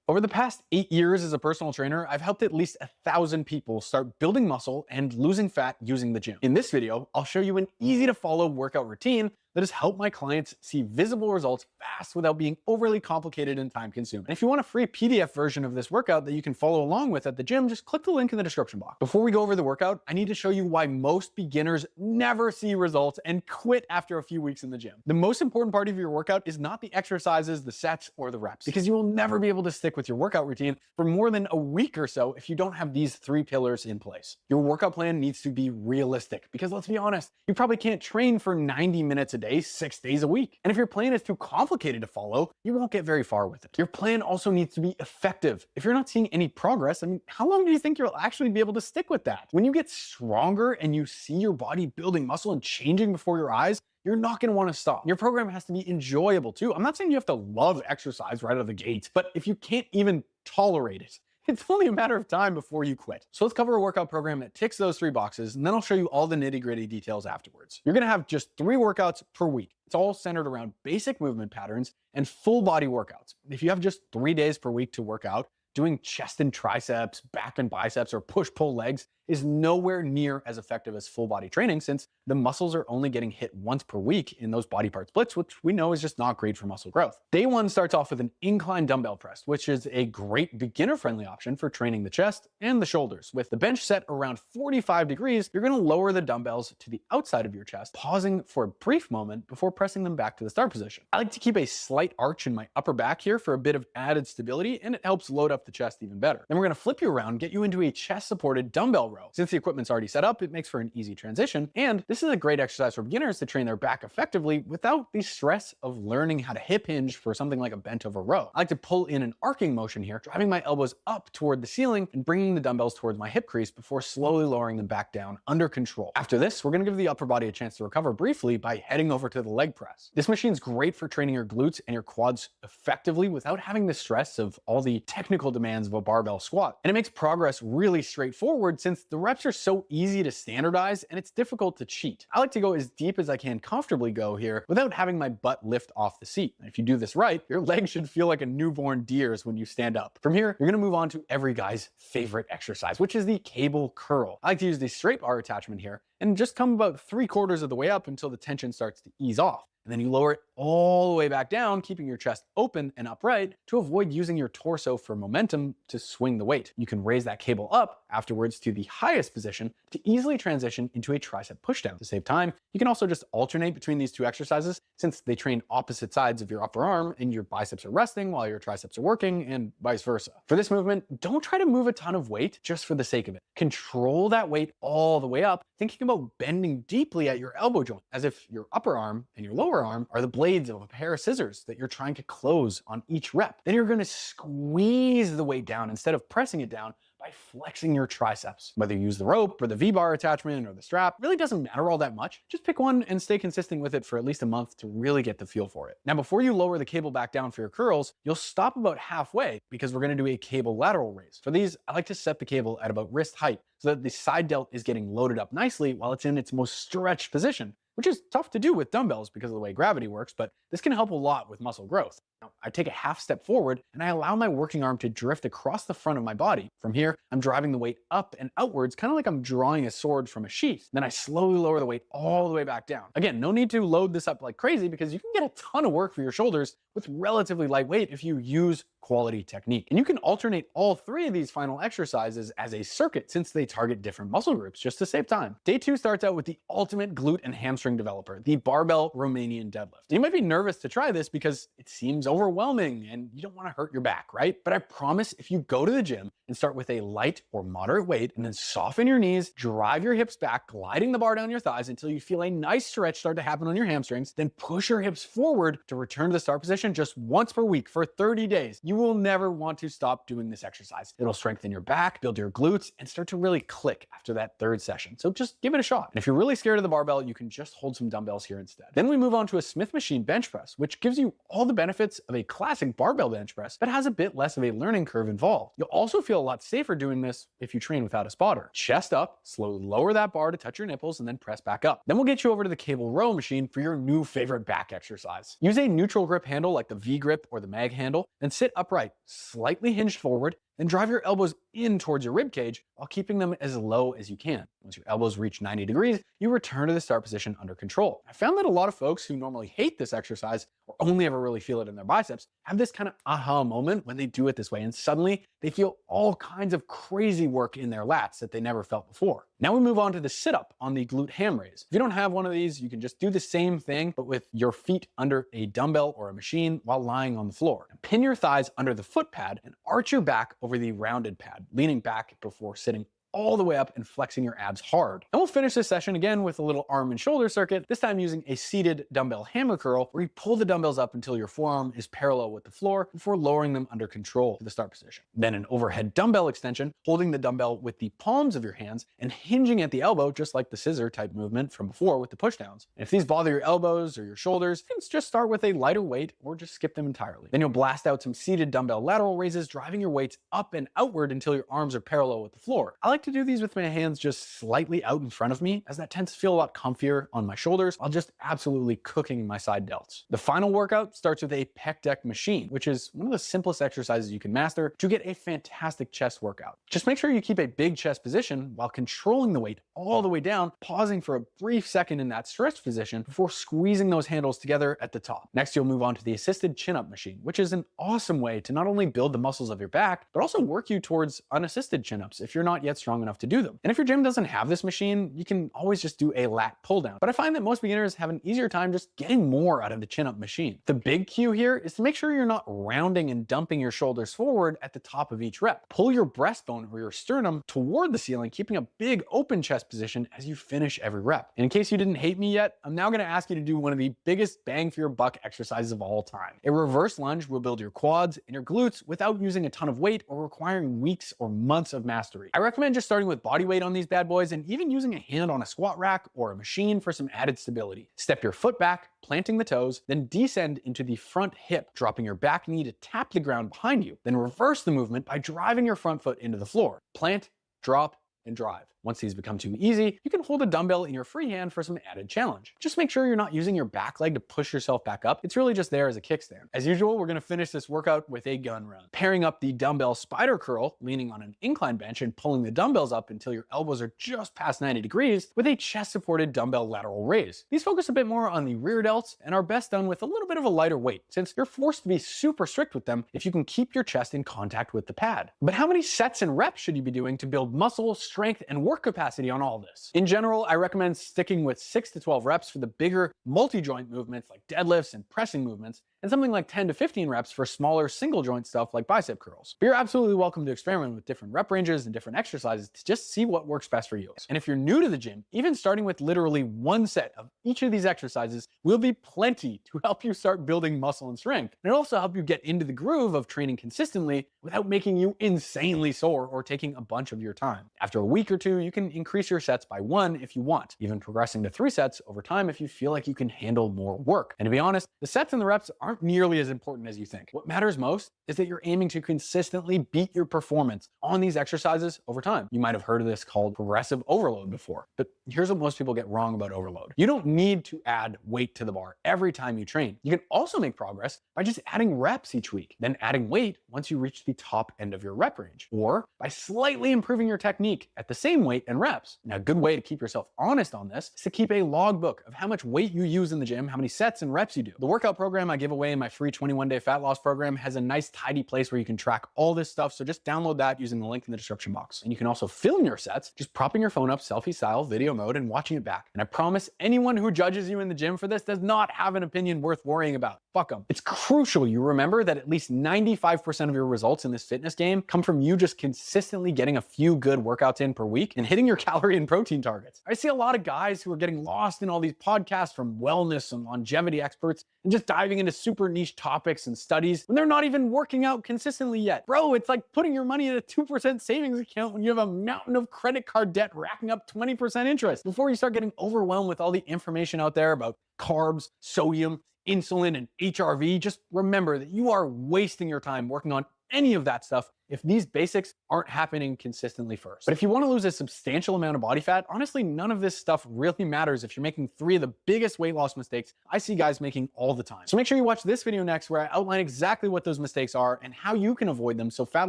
Over the past 8 years as a personal trainer, I've helped at least 1,000 people start building muscle and losing fat using the gym. In this video, I'll show you an easy to follow workout routine that has helped my clients see visible results fast without being overly complicated and time consuming. And if you want a free PDF version of this workout that you can follow along with at the gym, just click the link in the description box. Before we go over the workout, I need to show you why most beginners never see results and quit after a few weeks in the gym. The most important part of your workout is not the exercises, the sets, or the reps, because you will never be able to stick with your workout routine for more than a week or so if you don't have these three pillars in place. Your workout plan needs to be realistic, because let's be honest, you probably can't train for 90 minutes a day, 6 days a week. And if your plan is too complicated to follow, you won't get very far with it. Your plan also needs to be effective. If you're not seeing any progress, how long do you think you'll actually be able to stick with that? When you get stronger and you see your body building muscle and changing before your eyes, you're not going to want to stop. Your program has to be enjoyable too. I'm not saying you have to love exercise right out of the gate, but if you can't even tolerate it, it's only a matter of time before you quit. So let's cover a workout program that ticks those three boxes, and then I'll show you all the nitty-gritty details afterwards. You're gonna have just 3 workouts per week. It's all centered around basic movement patterns and full body workouts. If you have just 3 days per week to work out, doing chest and triceps, back and biceps, or push-pull legs is nowhere near as effective as full body training, since the muscles are only getting hit once per week in those body part splits, which we know is just not great for muscle growth. Day 1 starts off with an incline dumbbell press, which is a great beginner-friendly option for training the chest and the shoulders. With the bench set around 45 degrees, you're gonna lower the dumbbells to the outside of your chest, pausing for a brief moment before pressing them back to the start position. I like to keep a slight arch in my upper back here for a bit of added stability, and it helps load up the chest even better. Then we're gonna flip you around, get you into a chest-supported dumbbell row. Since the equipment's already set up, it makes for an easy transition, and this is a great exercise for beginners to train their back effectively without the stress of learning how to hip hinge for something like a bent over row. I like to pull in an arcing motion here, driving my elbows up toward the ceiling and bringing the dumbbells towards my hip crease before slowly lowering them back down under control. After this, we're gonna give the upper body a chance to recover briefly by heading over to the leg press. This machine's great for training your glutes and your quads effectively without having the stress of all the technical demands of a barbell squat. And it makes progress really straightforward since the reps are so easy to standardize and it's difficult to cheat. I like to go as deep as I can comfortably go here without having my butt lift off the seat. And if you do this right, your legs should feel like a newborn deer's when you stand up. From here, you're gonna move on to every guy's favorite exercise, which is the cable curl. I like to use the straight bar attachment here and just come about 3/4 of the way up until the tension starts to ease off. And then you lower it all the way back down, keeping your chest open and upright to avoid using your torso for momentum to swing the weight. You can raise that cable up afterwards to the highest position to easily transition into a tricep pushdown. To save time, you can also just alternate between these two exercises since they train opposite sides of your upper arm and your biceps are resting while your triceps are working and vice versa. For this movement, don't try to move a ton of weight just for the sake of it. Control that weight all the way up, thinking about bending deeply at your elbow joint, as if your upper arm and your lower arm are the blades of a pair of scissors that you're trying to close on each rep. Then you're gonna squeeze the weight down instead of pressing it down by flexing your triceps. Whether you use the rope or the V-bar attachment or the strap, really doesn't matter all that much. Just pick one and stay consistent with it for at least a month to really get the feel for it. Now, before you lower the cable back down for your curls, you'll stop about halfway because we're gonna do a cable lateral raise. For these, I like to set the cable at about wrist height so that the side delt is getting loaded up nicely while it's in its most stretched position, which is tough to do with dumbbells because of the way gravity works, but this can help a lot with muscle growth. Now, I take a half step forward and I allow my working arm to drift across the front of my body. From here, I'm driving the weight up and outwards, kind of like I'm drawing a sword from a sheath. Then I slowly lower the weight all the way back down. Again, no need to load this up like crazy because you can get a ton of work for your shoulders with relatively light weight if you use quality technique. And you can alternate all 3 of these final exercises as a circuit since they target different muscle groups just to save time. Day 2 starts out with the ultimate glute and hamstring developer, the barbell Romanian deadlift. You might be nervous to try this because it seems overwhelming and you don't want to hurt your back, right? But I promise if you go to the gym and start with a light or moderate weight and then soften your knees, drive your hips back, gliding the bar down your thighs until you feel a nice stretch start to happen on your hamstrings, then push your hips forward to return to the start position just once per week for 30 days. You will never want to stop doing this exercise. It'll strengthen your back, build your glutes, and start to really click after that 3rd session. So just give it a shot. And if you're really scared of the barbell, you can just hold some dumbbells here instead. Then we move on to a Smith machine bench press, which gives you all the benefits of a classic barbell bench press, but has a bit less of a learning curve involved. You'll also feel a lot safer doing this if you train without a spotter. Chest up, slowly lower that bar to touch your nipples, and then press back up. Then we'll get you over to the cable row machine for your new favorite back exercise. Use a neutral grip handle like the V grip or the mag handle, and sit upright upright, slightly hinged forward, then drive your elbows in towards your rib cage while keeping them as low as you can. Once your elbows reach 90 degrees, you return to the start position under control. I found that a lot of folks who normally hate this exercise or only ever really feel it in their biceps have this kind of aha moment when they do it this way, and suddenly they feel all kinds of crazy work in their lats that they never felt before. Now we move on to the sit-up on the glute ham raise. If you don't have one of these, you can just do the same thing, but with your feet under a dumbbell or a machine while lying on the floor. Pin your thighs under the foot pad and arch your back over the rounded pad, leaning back before sitting all the way up and flexing your abs hard. And we'll finish this session again with a little arm and shoulder circuit, this time using a seated dumbbell hammer curl, where you pull the dumbbells up until your forearm is parallel with the floor before lowering them under control to the start position. Then an overhead dumbbell extension, holding the dumbbell with the palms of your hands and hinging at the elbow, just like the scissor type movement from before with the pushdowns. And if these bother your elbows or your shoulders, you can just start with a lighter weight or just skip them entirely. Then you'll blast out some seated dumbbell lateral raises, driving your weights up and outward until your arms are parallel with the floor. I like to do these with my hands just slightly out in front of me, as that tends to feel a lot comfier on my shoulders while just absolutely cooking my side delts. The final workout starts with a pec deck machine, which is one of the simplest exercises you can master to get a fantastic chest workout. Just make sure you keep a big chest position while controlling the weight all the way down, pausing for a brief second in that stretch position before squeezing those handles together at the top. Next, you'll move on to the assisted chin-up machine, which is an awesome way to not only build the muscles of your back, but also work you towards unassisted chin-ups if you're not yet strong enough to do them. And if your gym doesn't have this machine, you can always just do a lat pull down. But I find that most beginners have an easier time just getting more out of the chin-up machine. The big cue here is to make sure you're not rounding and dumping your shoulders forward at the top of each rep. Pull your breastbone or your sternum toward the ceiling, keeping a big open chest position as you finish every rep. And in case you didn't hate me yet, I'm now going to ask you to do one of the biggest bang for your buck exercises of all time. A reverse lunge will build your quads and your glutes without using a ton of weight or requiring weeks or months of mastery. I recommend just starting with body weight on these bad boys and even using a hand on a squat rack or a machine for some added stability. Step your foot back, planting the toes, then descend into the front hip, dropping your back knee to tap the ground behind you. Then reverse the movement by driving your front foot into the floor. Plant, drop, and drive. Once these become too easy, you can hold a dumbbell in your free hand for some added challenge. Just make sure you're not using your back leg to push yourself back up. It's really just there as a kickstand. As usual, we're gonna finish this workout with a gun run. Pairing up the dumbbell spider curl, leaning on an incline bench and pulling the dumbbells up until your elbows are just past 90 degrees with a chest-supported dumbbell lateral raise. These focus a bit more on the rear delts and are best done with a little bit of a lighter weight, since you're forced to be super strict with them if you can keep your chest in contact with the pad. But how many sets and reps should you be doing to build muscle, strength, and work capacity on all this? In general, I recommend sticking with 6 to 12 reps for the bigger multi-joint movements like deadlifts and pressing movements, and something like 10 to 15 reps for smaller single joint stuff like bicep curls. But you're absolutely welcome to experiment with different rep ranges and different exercises to just see what works best for you. And if you're new to the gym, even starting with literally one set of each of these exercises will be plenty to help you start building muscle and strength. And it'll also help you get into the groove of training consistently without making you insanely sore or taking a bunch of your time. After a week or two, you can increase your sets by 1 if you want, even progressing to 3 sets over time if you feel like you can handle more work. And to be honest, the sets and the reps aren't nearly as important as you think. What matters most is that you're aiming to consistently beat your performance on these exercises over time. You might have heard of this called progressive overload before, but here's what most people get wrong about overload. You don't need to add weight to the bar every time you train. You can also make progress by just adding reps each week, then adding weight once you reach the top end of your rep range, or by slightly improving your technique at the same weight and reps. Now, a good way to keep yourself honest on this is to keep a logbook of how much weight you use in the gym, how many sets and reps you do. The workout program I give away in my free 21-day fat loss program has a nice tidy place where you can track all this stuff, so just download that using the link in the description box. And you can also film your sets, just propping your phone up selfie style, video mode, and watching it back. And I promise anyone who judges you in the gym for this does not have an opinion worth worrying about. Fuck them. It's crucial you remember that at least 95% of your results in this fitness game come from you just consistently getting a few good workouts in per week and hitting your calorie and protein targets. I see a lot of guys who are getting lost in all these podcasts from wellness and longevity experts and just diving into super niche topics and studies when they're not even working out consistently yet. Bro, it's like putting your money in a 2% savings account when you have a mountain of credit card debt racking up 20% interest. Before you start getting overwhelmed with all the information out there about carbs, sodium, insulin, and HRV, just remember that you are wasting your time working on any of that stuff if these basics aren't happening consistently first. But if you want to lose a substantial amount of body fat, honestly, none of this stuff really matters if you're making 3 of the biggest weight loss mistakes I see guys making all the time. So make sure you watch this video next where I outline exactly what those mistakes are and how you can avoid them so fat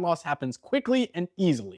loss happens quickly and easily.